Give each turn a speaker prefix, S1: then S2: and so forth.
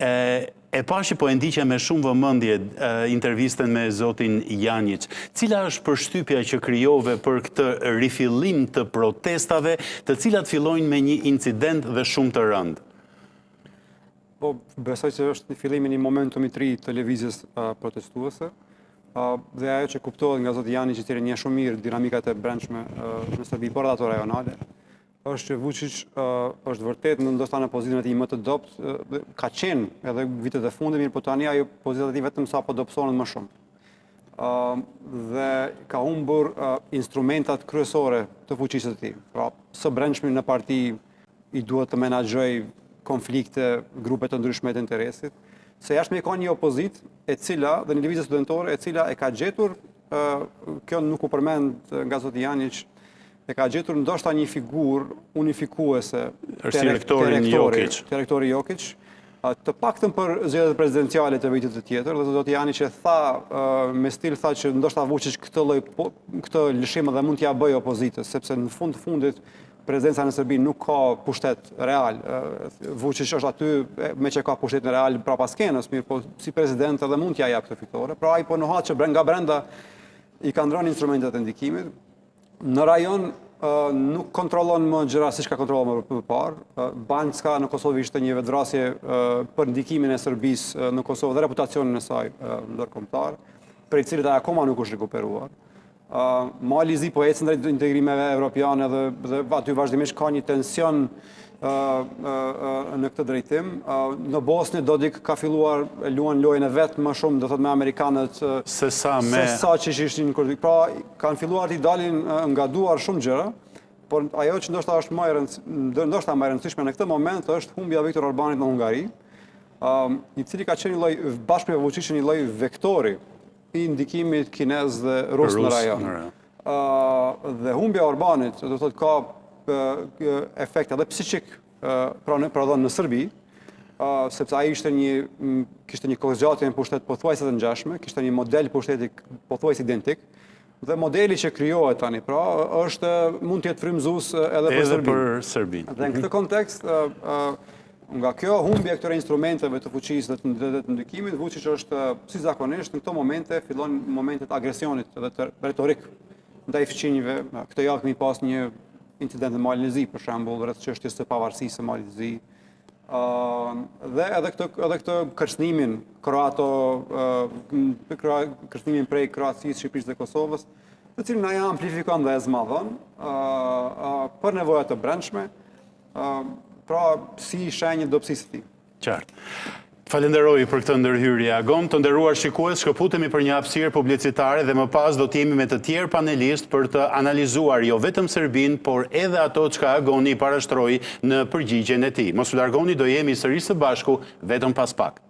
S1: E pashi po e ndiqja me shumë vëmendje intervistën me zotin Janjic. Cila është përshtypja që krijove për këtë rifillim të protestave, të cilat fillojnë me një incident dhe shumë të rëndë?
S2: Po, besoj që është fillimi një momentum i tri të lëvizjes protestuese. Dhe ajo që kuptohet nga zoti Janjic, që një shumë mirë dinamikat e brendshme në Serbi, por ato rajonale, është që Vučić është vërtet ndoshta në pozitën e tij më të dopt, ka qenë edhe vitet e fundit, mirë po tani ajo pozita e tij vetëm sapo dobësohet më shumë. Dhe ka humbur instrumentat kryesore të fuqisë së tij. Pra, së brendshmi në parti i duhet të menaxhoj konflikte, grupe të ndryshme të interesit, se jashtëmi ka një opozit e cila, dhe një lëvizje studentore, e cila e ka gjetur, kjo nuk u përmend nga zoti Janjic, e ka gjetur ndoshta një figurë unifikuese
S1: të rektori
S2: Jokić, të paktën për zgjedhjet prezidenciale të vitit të tjetër, dhe zoti Janjic e tha me stil tha që ndoshta Vučić këtë lëshim dhe mund t'ja bëjë opozitës, sepse në fund të fundit prezenca në Serbi nuk ka pushtet real. Vučić është aty me që ka pushtetin real prapa skenës, mirë, po si president edhe mund t'ja jap këtë fitore. Pra ai po nuhat që nga brenda i ka ndronë instrumentet e ndikimit. Në rajon nuk kontrollon më gjëra siç ka kontrolluar më parë. Banjska në Kosovë ishte një vetvrasje për ndikimin e Serbisë në Kosovë dhe reputacionin e saj ndërkombëtar, prej cilit ai akoma nuk është rikuperuar. Mali i Zi po ecën drejt integrimeve evropiane dhe aty vazhdimisht ka një tension në këtë drejtim. Në Bosnë Dodik ka filluar luan lojën e vet më shumë, do thot me amerikanët
S1: se sa
S2: që ishin kur. Pra kanë filluar të dalin nga duar shumë gjëra, por ajo që ndoshta është më e rëndësishme në këtë moment është humbja e Viktor Orbanit në Hungari, i cili ka qenë një lloj bashkë me Vučićin një lloj vektori i ndikimit kinez dhe rus në rajon. Dhe humbja e Orbanit, do thot ka efekt edhe psiqik në Serbi, sepse ai kishte një kohëzgjatje në pushtet pothuajse të ngjashme, kishte një model pushteti pothuajse identik, dhe modeli që krijohet tani, pra, mund të jetë frymëzues edhe për Serbinë. Dhe në këtë kontekst, nga kjo humbje këtyre instrumenteve të fuqisë dhe të ndikimit, Vučić është si zakonisht në këto momente fillon momentet agresionit dhe të retorik ndaj fqinjve. Këtë javë kemi pas një incident në Malin e Zi, për shembull, rreth çështjes së pavarësisë së Malit të Zi. Dhe edhe këtë kërcënimin kërcënimin prej Kroacisë, Shqipërisë dhe Kosovës, të cilin ai amplifikon dhe e zmadhon për nevoja të brendshme, pra si shenjë dobësisë së tij.
S1: Qartë. Falenderoj për këtë ndërhyrje Agom. Të nderuar shikues, shkëputemi për një hapësirë publicitare dhe më pas do të jemi me të tjerë panelistë për të analizuar jo vetëm Serbinë, por edhe ato çka Agoni parashtroi në përgjigjen e tij. Mos u largoni, do jemi sërish së bashku vetëm pas pak.